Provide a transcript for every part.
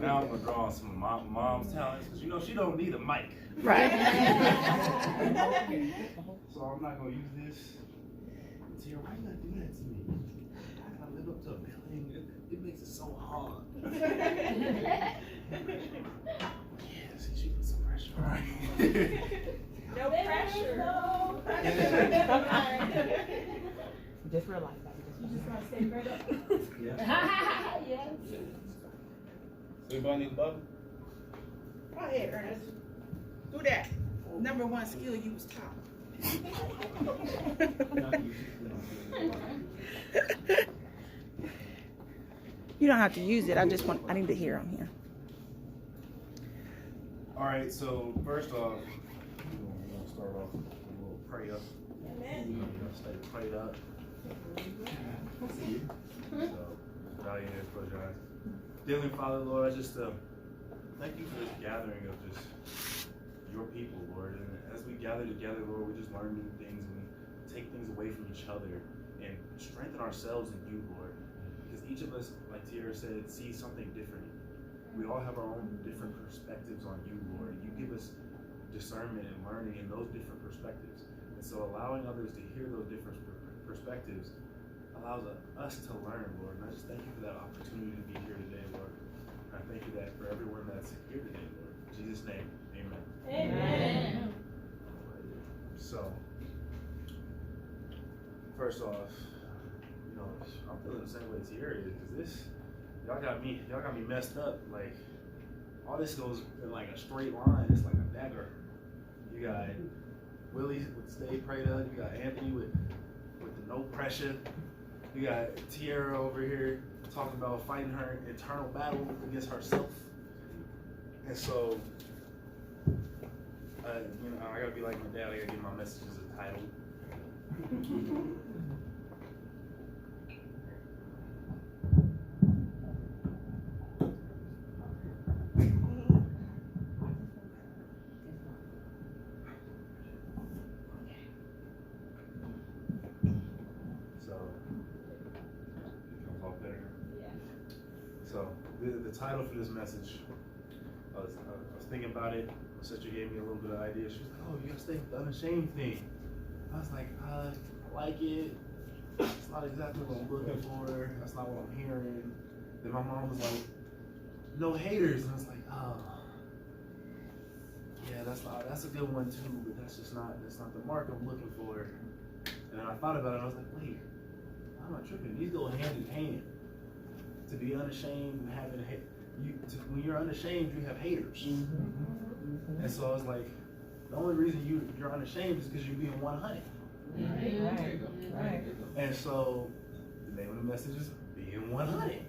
Now I'm gonna draw on some of my mom's talents because you know she don't need a mic. Right. So I'm not gonna use this. Tia, why you gotta do that to me? I gotta live up to a billion. It makes it so hard. Yeah, see, she put some pressure on me. No pressure. No pressure. Just realize that. You just want to stay right up. Yeah. Yes. Anybody need a button? Go ahead, Ernest. Do that. Number one skill you was taught. You don't have to use it. I need to hear on here. All right, so first off, we're gonna start off with a little pray up. We're gonna stay prayed up. So, bow your head, close your eyes. Dear Heavenly Father, Lord, I just thank you for this gathering of just your people, Lord. And as we gather together, Lord, we just learn new things and we take things away from each other and strengthen ourselves in you, Lord. Because each of us, like Tierra said, sees something different. We all have our own different perspectives on you, Lord. You give us discernment and learning in those different perspectives. And so allowing others to hear those different perspectives allows us to learn, Lord. And I just thank you for that opportunity to be here today, Lord. And I thank you that for everyone that's here today, Lord. In Jesus' name, amen. Amen. So, first off, you know, I'm feeling the same way Tierra is, because this, y'all got me messed up. Like, all this goes in like a straight line. It's like a dagger. You got Willie with Stay Prayed Up. You got Anthony with the no pressure. You got Tierra over here talking about fighting her internal battle against herself. And so, you know, I gotta be like my dad. I gotta give my messages a title. So, it comes off better. Yeah. So, the title for this message, I was thinking about it. My sister gave me a little bit of idea. She was like, "Oh, you gotta stay with the unashamed thing." I was like, I like it. It's not exactly what I'm looking for. That's not what I'm hearing. Then my mom was like, "No haters," and I was like, "Oh, yeah, that's a good one too, but that's not the mark I'm looking for." And then I thought about it, and I was like, "Wait, I'm not tripping. These go hand in hand. To be unashamed and having when you're unashamed, you have haters." And so I was like, the only reason you're unashamed is because you're being 100. Right. And so the name of the message is being 100.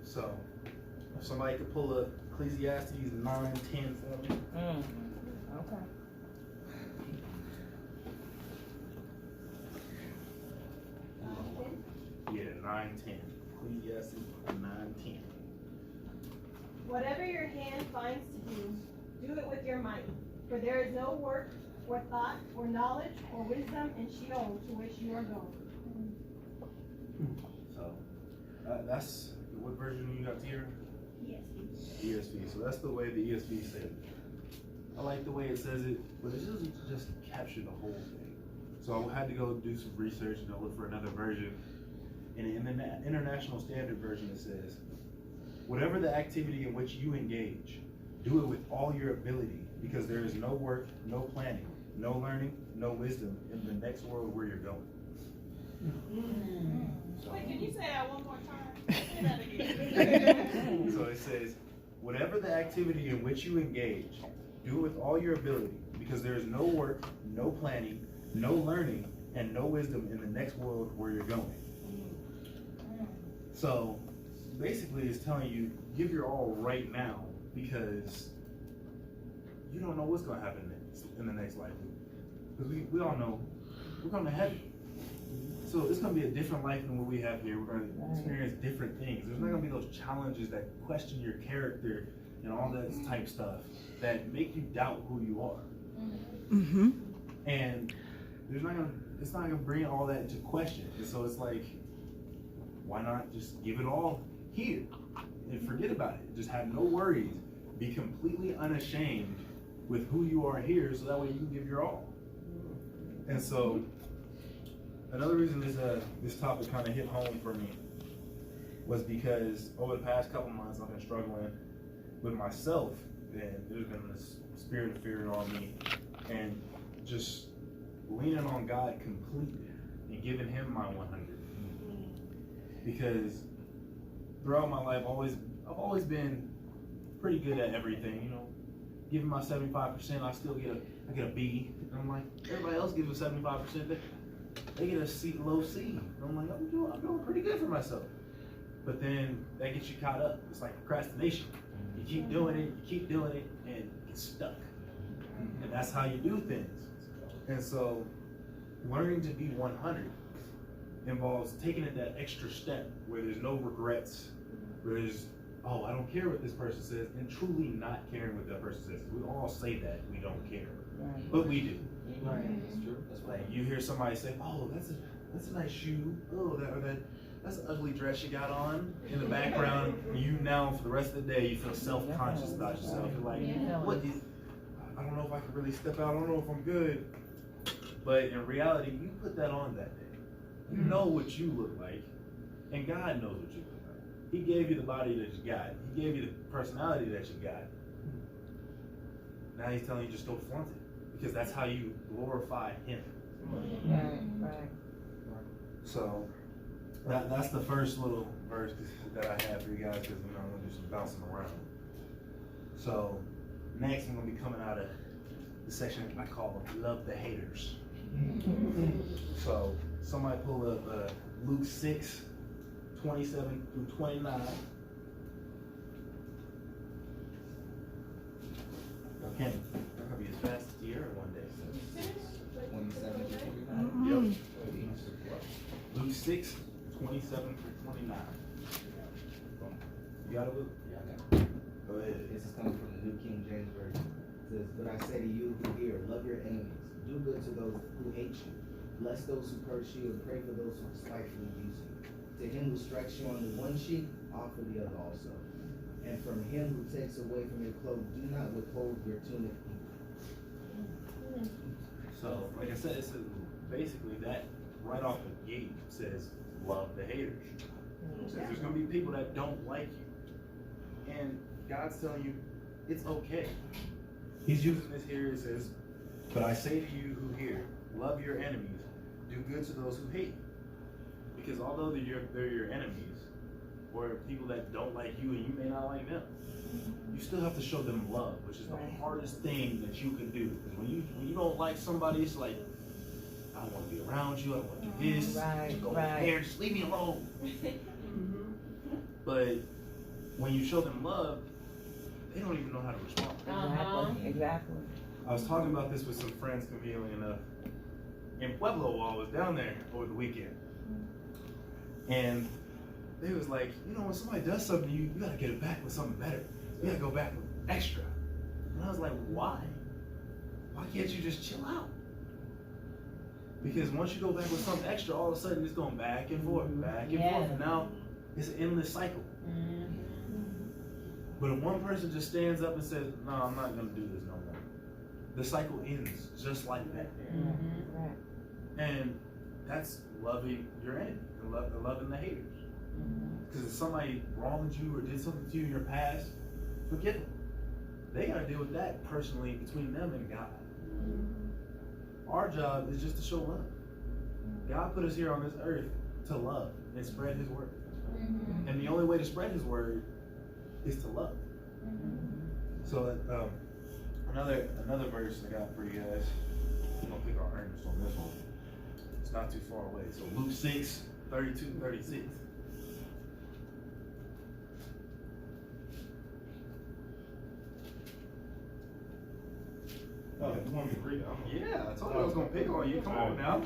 So if somebody could pull up Ecclesiastes 9:10 for me. Okay. Yeah, 9:10. Ecclesiastes 9:10. Whatever your hand finds to do it with your might. For there is no work, or thought, or knowledge, or wisdom in Sheol to which you are going. So that's what version you got here? Yes. ESV. So that's the way the ESV says it. I like the way it says it, but it doesn't just capture the whole thing. So I had to go do some research and look for another version. And in the International Standard Version, it says, "Whatever the activity in which you engage, do it with all your ability, because there is no work, no planning, no learning, no wisdom in the next world where you're going." So, Wait, can you say that one more time? Say that again. so it says, "Whatever the activity in which you engage, do it with all your ability, because there is no work, no planning, no learning, and no wisdom in the next world where you're going." So basically it's telling you, give your all right now, because you don't know what's going to happen in the next life. Because we all know we're going to heaven. So it's going to be a different life than what we have here. We're going to experience different things. There's not going to be those challenges that question your character and all that type stuff that make you doubt who you are. And it's not going to bring all that into question. And so it's like, why not just give it all here? and forget about it. Just have no worries. Be completely unashamed with who you are here, so that way you can give your all. And so, another reason this topic kind of hit home for me was because over the past couple months I've been struggling with myself, and there's been this spirit of fear on me, and just leaning on God completely and giving Him my 100. Because throughout my life, I've always been pretty good at everything, you know. Giving my 75%, I still get a B. And I'm like, everybody else gives a 75%, they get a C, low C. And I'm like, I'm doing pretty good for myself. But then that gets you caught up. It's like procrastination. You keep doing it, and it's stuck. And that's how you do things. And so, learning to be 100 involves taking it that extra step where there's no regrets, where there's, oh, I don't care what this person says, and truly not caring what that person says. We all say that we don't care, but we do. Right, that's true. That's Like you hear somebody say, "Oh, that's a nice shoe. Oh, that's an ugly dress you got on." In the background, you now for the rest of the day you feel self-conscious about yourself. You're like, what is? I don't know if I can really step out. I don't know if I'm good. But in reality, you put that on that day. You know what you look like, and God knows what you look like. He gave you the body that you got. He gave you the personality that you got. Now He's telling you just don't flaunt it, because that's how you glorify Him. Right. So that's the first little verse that I have for you guys, because I'm gonna do some bouncing around. So next I'm gonna be coming out of the section I call Love the Haters. So somebody pull up Luke 6, 27 through 29. Okay, I'm gonna be as fast as the air one day. 27 to 29. Yep. Luke 6, 27 through 29. You got it, Luke? Yeah, I got it. Go ahead. This is coming from the New King James Version. It says, "But I say to you who hear, love your enemies, do good to those who hate you, bless those who curse you, and pray for those who despitefully use you. To him who strikes you on the one cheek, offer the other also. And from him who takes away from your clothes, do not withhold your tunic either." So, like I said, it's basically that right off the gate says, love the haters. It says there's going to be people that don't like you. And God's telling you, it's okay. He's using this here. It says, "But I say to you who hear, love your enemies, do good to those who hate you." Because although they're your enemies, or people that don't like you and you may not like them, you still have to show them love, which is the hardest thing that you can do. Because when you don't like somebody, it's like, I don't want to be around you, I don't want to do this, just go over there, just leave me alone. But when you show them love, they don't even know how to respond. Exactly. I was talking about this with some friends, conveniently enough, in Pueblo while I was down there over the weekend. And they was like, you know, when somebody does something to you, you gotta get it back with something better. You gotta go back with extra. And I was like, why? Why can't you just chill out? Because once you go back with something extra, all of a sudden it's going back and forth, back and forth. And now it's an endless cycle. But if one person just stands up and says, no, I'm not gonna do this no more, the cycle ends just like that. And that's loving your enemy and loving the haters. Because if somebody wronged you or did something to you in your past, forgive them. They got to deal with that personally between them and God. Our job is just to show love. God put us here on this earth to love and spread His word. And the only way to spread His word is to love. So another verse I got for you guys. I'm going to pick our earnest on this one. It's not too far away. So Luke 6, 32, 36. Oh, you want me to read it? Yeah, I told you I was gonna pick on you. Come on now.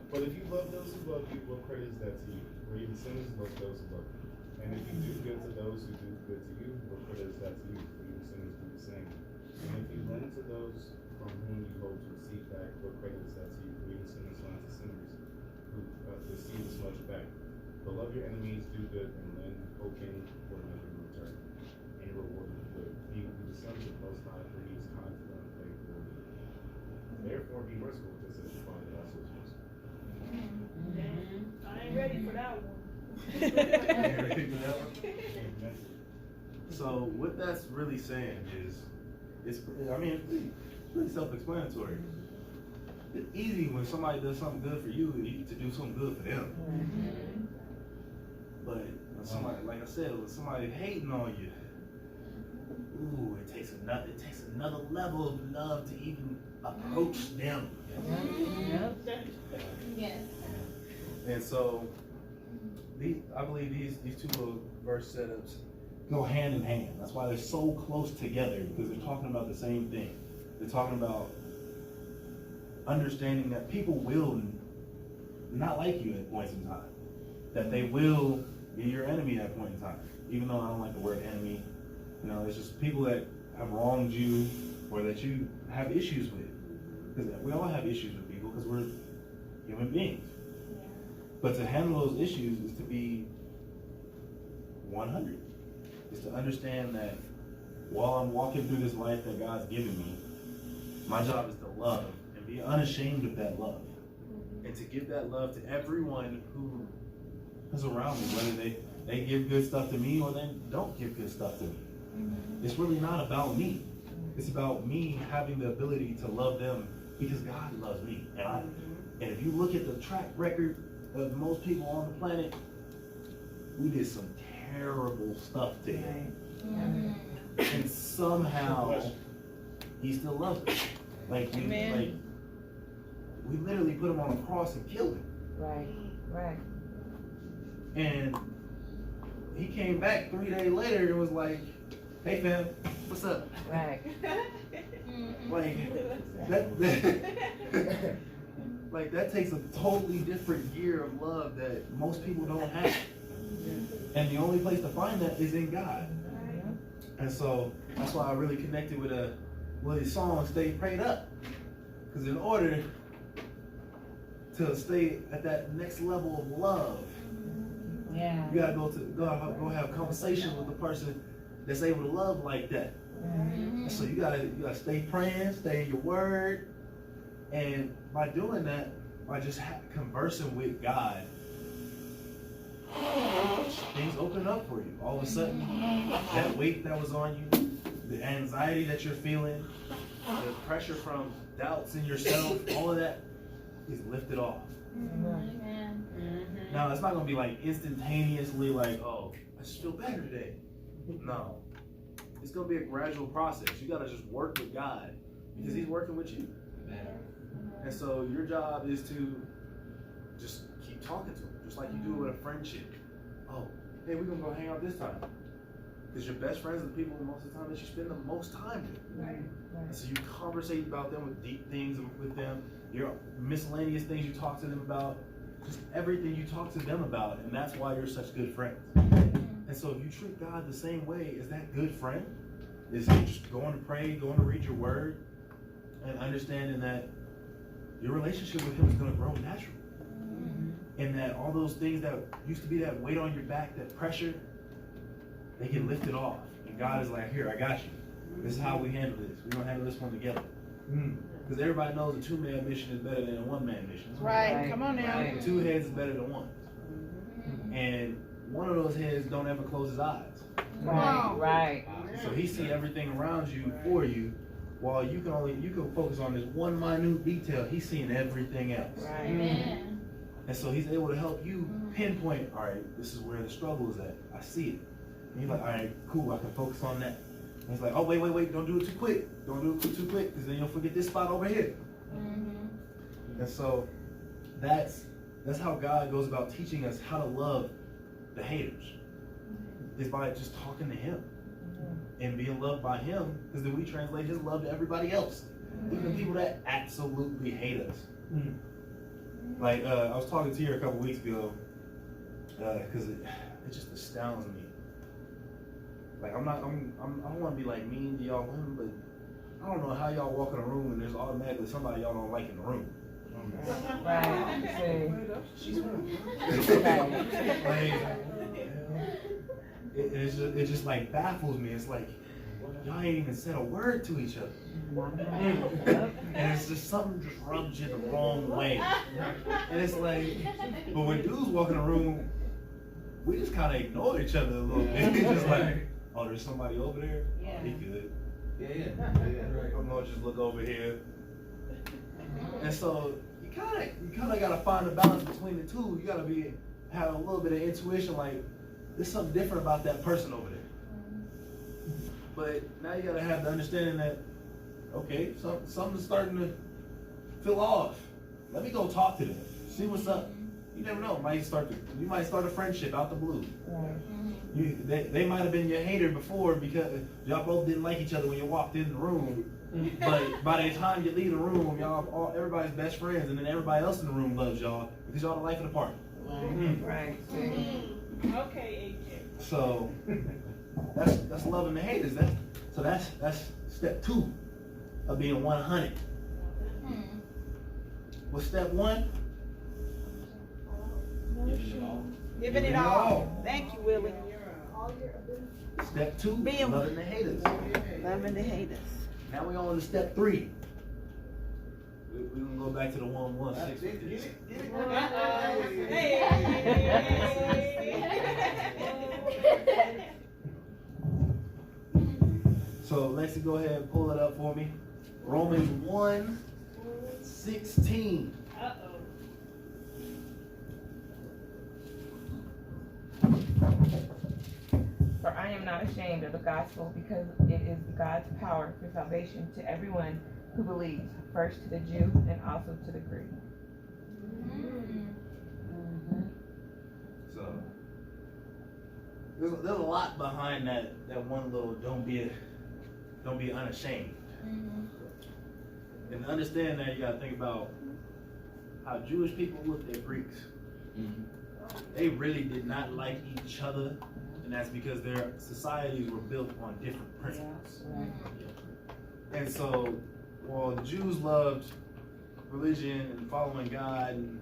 But if you love those who love you, what credit is that to you? For even sinners love those who love you. And if you do good to those who do good to you, what credit is that to you? For even sinners do the same. And if you lend to those from whom you hope to receive back, what credit is that to you? For even sinners lend to sinners who receive as much back. But love your enemies, do good, and lend, hoping for nothing in return. but he who the sons of Most High, for he is kind to them and faithful will be. Therefore be merciful, just as your Father also is merciful. I ain't ready for that one. Amen. So what that's really saying is, it's pretty self-explanatory. It's easy when somebody does something good for you to do something good for them. But when somebody, like I said, when somebody hating on you, ooh, it takes another level of love to even approach them. Yes. And so, I believe these two little verse setups go hand in hand. That's why they're so close together, because they're talking about the same thing. They're talking about understanding that people will not like you at points in time. That they will be your enemy at point in time. Even though I don't like the word enemy, you know, it's just people that have wronged you or that you have issues with. Because we all have issues with people because we're human beings. But to handle those issues is to be 100. Is to understand that while I'm walking through this life that God's given me, my job is to love and be unashamed of that love. And to give that love to everyone who is around me, whether they give good stuff to me or they don't give good stuff to me. It's really not about me. It's about me having the ability to love them because God loves me. And if you look at the track record of most people on the planet, we did some terrible stuff to him. And somehow he still loves us. Like we literally put him on a cross and killed him. Right. And he came back 3 days later and was like, "Hey fam, what's up?" Right. Like like that takes a totally different gear of love that most people don't have. And the only place to find that is in God. And so that's why I really connected with his song "Stay Prayed Up." Because in order to stay at that next level of love, you gotta go have conversations with the person that's able to love like that. And so you gotta stay praying, stay in your word, and by doing that, by just conversing with God, things open up for you. All of a sudden, that weight that was on you, the anxiety that you're feeling, the pressure from doubts in yourself, all of that is lifted off. Now, it's not going to be like instantaneously like, oh, I just feel better today. No. It's going to be a gradual process. You got to just work with God because he's working with you. And so your job is to just keep talking to him, just like you do with a friendship. Oh, hey, we're going to go hang out this time. Because your best friends are the people most of the time that you spend the most time with. And so you conversate about them with deep things with them, your miscellaneous things you talk to them about, just everything you talk to them about, and that's why you're such good friends. And so if you treat God the same way as that good friend, is just going to pray, going to read your word, and understanding that your relationship with him is going to grow naturally. And that all those things that used to be that weight on your back, that pressure, they get lifted off. And God is like, here, I got you. This is how we handle this. We're going to handle this one together. Because everybody knows a two-man mission is better than a one-man mission. Right. Come on now. Two heads is better than one. And one of those heads don't ever close his eyes. Right. So he see everything around you for you, while you can focus on this one minute detail. He's seeing everything else. And so he's able to help you pinpoint, all right, this is where the struggle is at. I see it. And you're like, all right, cool, I can focus on that. And he's like, oh, wait, don't do it too quick. Don't do it too quick, because then you'll forget this spot over here. And so that's how God goes about teaching us how to love the haters. Is by just talking to him and being loved by him, because then we translate his love to everybody else, even the people that absolutely hate us. Like I was talking to you a couple weeks ago, because it just astounds me. Like I don't want to be like mean to y'all women, but I don't know how y'all walk in a room and there's automatically somebody y'all don't like in the room. Right. She's like, it just like baffles me. It's like y'all ain't even said a word to each other. And it's just something just rubs you the wrong way. And it's like, but when dudes walk in the room, we just kind of ignore each other a little bit. It's just like, oh, there's somebody over there? Yeah. He good. Yeah. I'm gonna just look over here. And so you kind of gotta find a balance between the two. You gotta have a little bit of intuition, like there's something different about that person over there. But now you gotta have the understanding that, okay, something's starting to feel off. Let me go talk to them, see what's up. You never know. You might start a friendship out the blue. Right. They might have been your hater before because y'all both didn't like each other when you walked in the room. But by the time you leave the room, everybody's best friends, and then everybody else in the room loves y'all because y'all the life of the party. Right. Okay, AJ. So that's loving the haters. That's step 2 of being 100. What's step 1? Giving it all. Thank you, Willie. Step 2, Being- loving the haters. Loving the haters. Now we on to step 3. We're gonna go back to the 116 with this. So Lexi, go ahead and pull it up for me. Romans 1:16. For I am not ashamed of the gospel, because it is God's power for salvation to everyone who believes, first to the Jew and also to the Greek. So there's a lot behind that one little don't be unashamed. And to understand that, you gotta think about how Jewish people looked at Greeks. They really did not like each other, and that's because their societies were built on different principles. And so, while the Jews loved religion and following God and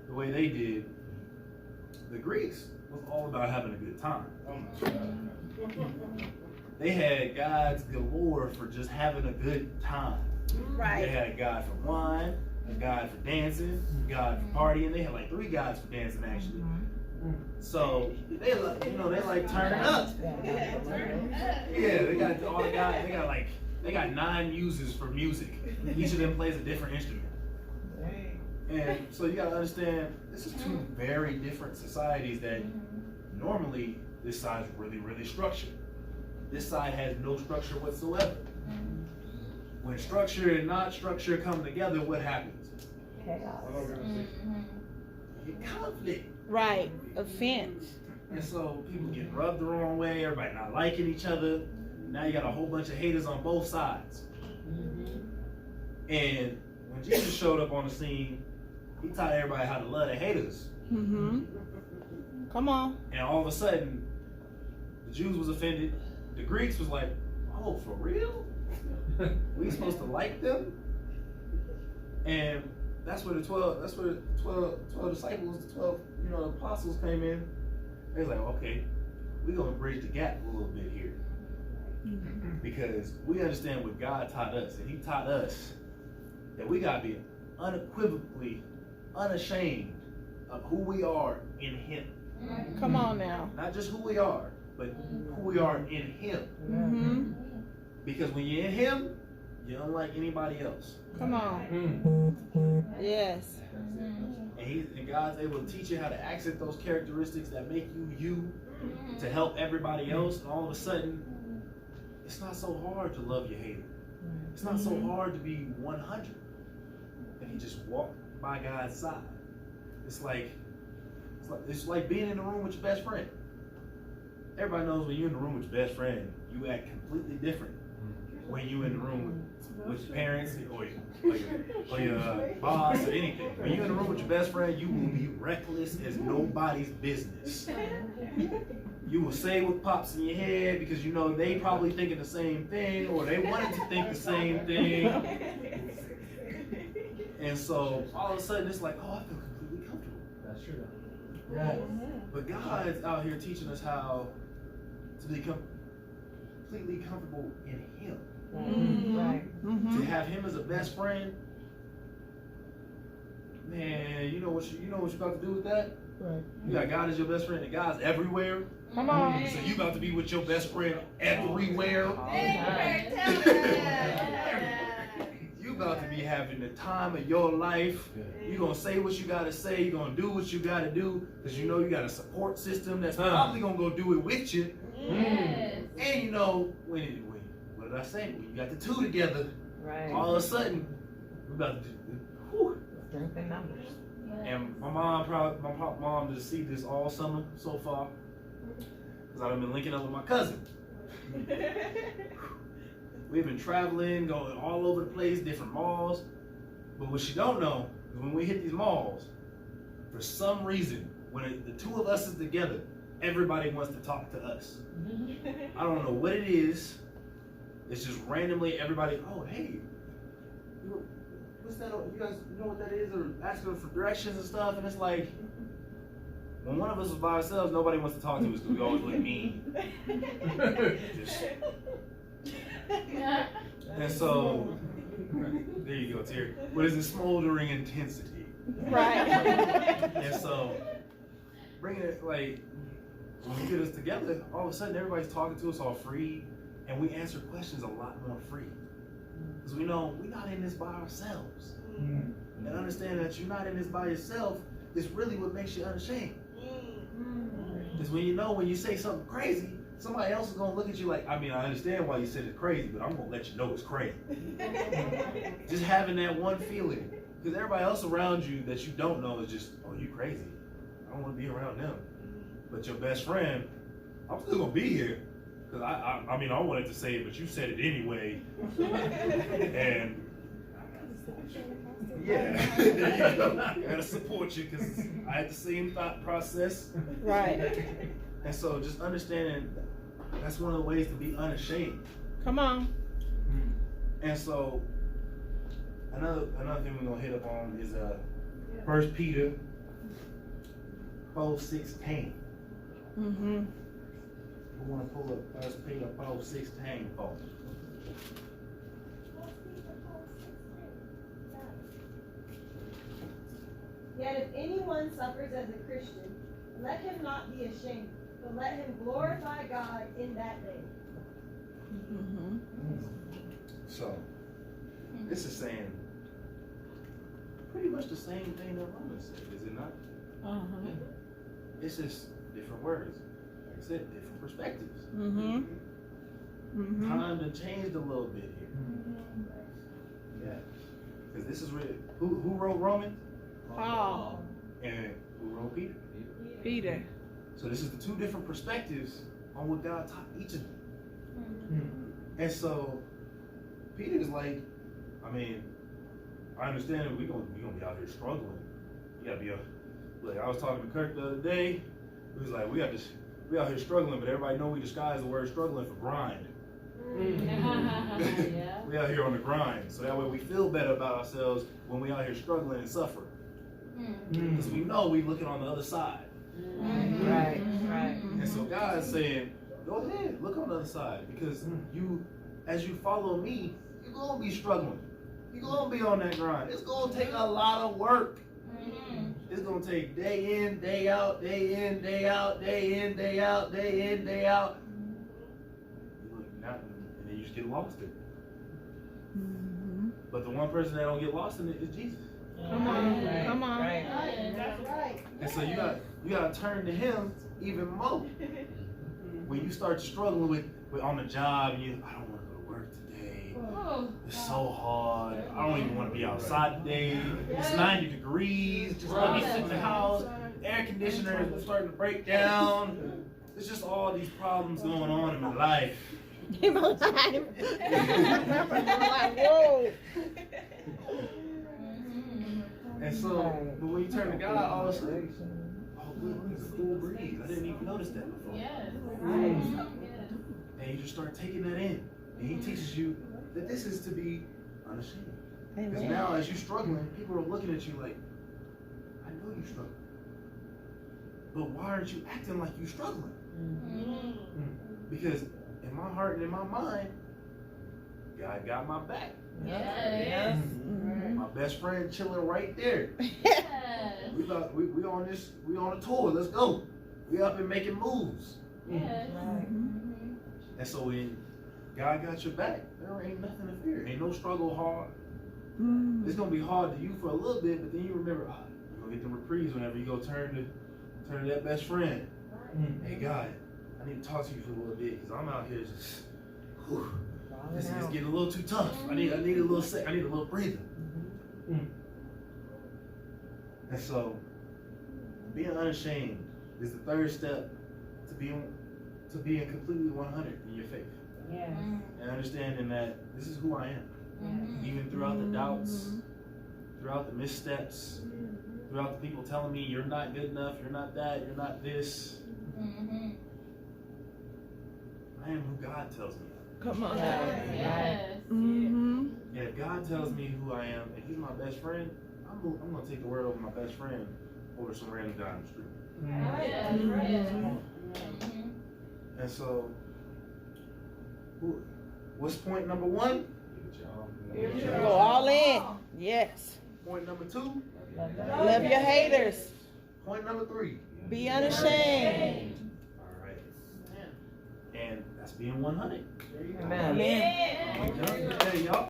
the way they did, the Greeks was all about having a good time. They had gods galore for just having a good time. They had a god for wine, a god for dancing, a god for partying. They had like 3 gods for dancing actually. So they like turning up. Yeah, they got all the guys. They got 9 muses for music. Each of them plays a different instrument. And so you gotta understand, this is 2 very different societies that normally this side's really, really structured. This side has no structure whatsoever. When structure and not structure come together, what happens? Chaos. You get conflict. Right. Offense. And so people get rubbed the wrong way, everybody not liking each other. Now you got a whole bunch of haters on both sides. And when Jesus showed up on the scene, he taught everybody how to love the haters. Come on. And all of a sudden, the Jews was offended. The Greeks was like, oh, for real? We supposed to like them? And that's where the 12 disciples, the 12, apostles came in. They was like, okay, we're gonna bridge the gap a little bit here. Because we understand what God taught us, and he taught us that we gotta be unequivocally unashamed of who we are in him. Come on now. Not just who we are, but who we are in him. Because when you're in him, you're unlike anybody else. Come on. Yes. And God's able to teach you how to accent those characteristics that make you to help everybody else. And all of a sudden, it's not so hard to love your hater. It's not so hard to be 100. And you just walk by God's side. It's like being in the room with your best friend. Everybody knows when you're in the room with your best friend, you act completely different when you're in the room with your parents or your boss or anything. When you're in the room with your best friend, you will be reckless as nobody's business. You will say what pops in your head because you know they probably thinking the same thing or they wanted to think the same thing. And so all of a sudden it's like, oh, I feel completely comfortable. That's true. But God's out here teaching us how to become completely comfortable in Him. Right. To have Him as a best friend, man, you know what you about to do with that? Right. You got God as your best friend, and God's everywhere. Come on. So you about to be with your best friend everywhere. You about to be having the time of your life. You gonna say what you gotta say. You gonna do what you gotta do, because you know you got a support system that's probably gonna go do it with you. And you know what did I say? When you got the two together, Right. all of a sudden we about to do. Whew. Strength in numbers. And my mom just see this all summer so far, because I've been linking up with my cousin. We've been traveling, going all over the place, different malls. But what she don't know is when we hit these malls, for some reason, when the two of us is together, everybody wants to talk to us. I don't know what it is. It's just randomly everybody, oh, hey, what's that? You guys know what that is? Or asking for directions and stuff. And it's like, when one of us was by ourselves, nobody wants to talk to us because we always look mean. Just, and so, there you go, Terry. But it's a smoldering intensity. Right. And so, bringing it, like, when we get us together, all of a sudden everybody's talking to us all free, and we answer questions a lot more free. Because we know we're not in this by ourselves. And understanding that you're not in this by yourself is really what makes you unashamed. Because when you say something crazy, somebody else is going to look at you like, I mean, I understand why you said it's crazy, but I'm going to let you know it's crazy. Just having that one feeling. Because everybody else around you that you don't know is just, oh, you crazy. I don't want to be around them. But your best friend, I'm still going to be here. Because I mean, I wanted to say it, but you said it anyway. And yeah, there you go. I gotta support you because I had the same thought process. Right. And so just understanding that's one of the ways to be unashamed. Come on. And so another thing we're gonna hit up on is 1 Peter 4:16. Mm-hmm. We want to pull up 1 Peter 4:16 for us. Yet if anyone suffers as a Christian, let him not be ashamed, but let him glorify God in that day. Mm-hmm. So, this is saying pretty much the same thing that Romans said, is it not? Uh-huh. It's just different words. Like I said, different perspectives. Mm-hmm. Mm-hmm. Time to changed a little bit here. Yeah. Because this is really, who wrote Romans? Paul. And who wrote Peter? Peter. So this is the two different perspectives on what God taught each of them. And so Peter is like, I mean, I understand that we're gonna be out here struggling. You gotta be like I was talking to Kirk the other day. He was like, we out here struggling, but everybody know we disguise the word struggling for grind. Yeah. We out here on the grind, so that way we feel better about ourselves when we out here struggling and suffering. Because we know we looking on the other side. Right. Right. And so God's saying, go ahead, look on the other side. Because as you follow me, you're going to be struggling. You're going to be on that grind. It's going to take a lot of work. It's going to take day in, day out, day in, day out, day in, day out, day in, day out. And then you just get lost in it. But the one person that don't get lost in it is Jesus. Come on. Right. Come on. Right. That's right. And so you got to turn to him even more. When you start struggling with on the job, I don't want to go to work today. It's so hard. I don't even want to be outside today. It's 90 degrees. Just let me sit in the house. Air conditioner is starting to break down. There's just all these problems going on in my life. In my life. Like, whoa. And so, but when you turn to God, all of a sudden, oh, look, it's a cool breeze. I didn't even notice that before. Yes. And you just start taking that in. And he teaches you that this is to be unashamed. Because now as you're struggling, people are looking at you like, I know you're struggling. But why aren't you acting like you're struggling? Because in my heart and in my mind, God got my back. Yes. My best friend chilling right there. Yes. We on a tour. Let's go. We up and making moves. Yes. Right. And so when God got your back, there ain't nothing to fear. Ain't no struggle hard. It's gonna be hard to you for a little bit, but then you remember, you're gonna get the reprise whenever you go turn to that best friend. Hey God, I need to talk to you for a little bit because I'm out here just, this is getting a little too tough. I need a little I need a little breather. And so, being unashamed is the third step to being completely 100 in your faith. Yes. And understanding that this is who I am. Even throughout the doubts, throughout the missteps, throughout the people telling me you're not good enough, you're not that, you're not this. I am who God tells me. Come on. Yes. And if God tells me who I am and He's my best friend, I'm gonna take the word over my best friend over some random guy on the street. And so, what's point number 1? Go all in. Yes. Point number 2? Love your haters. Point number 3? Be unashamed. All right. And that's being 100. Amen. Amen. Hey, y'all.